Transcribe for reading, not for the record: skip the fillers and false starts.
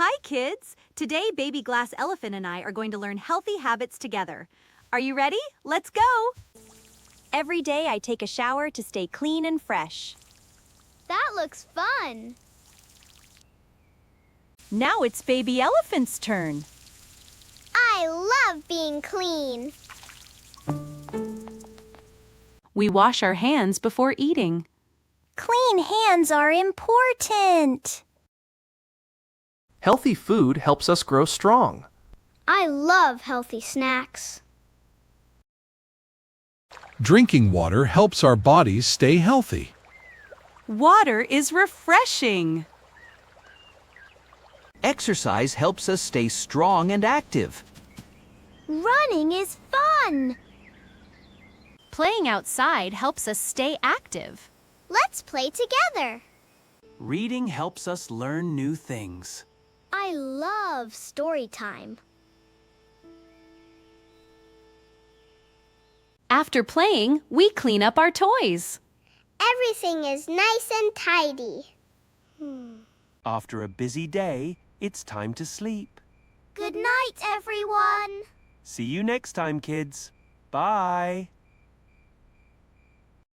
Hi, kids! Today, Baby Glass Elephant and I are going to learn healthy habits together. Are you ready? Let's go! Every day, I take a shower to stay clean and fresh. That looks fun! Now it's Baby Elephant's turn. I love being clean. We wash our hands before eating. Clean hands are important. Healthy food helps us grow strong. I love healthy snacks. Drinking water helps our bodies stay healthy. Water is refreshing. Exercise helps us stay strong and active. Running is fun. Playing outside helps us stay active. Let's play together. Reading helps us learn new things. I love story time. After playing, we clean up our toys. Everything is nice and tidy. After a busy day, it's time to sleep. Good night, everyone. See you next time, kids. Bye.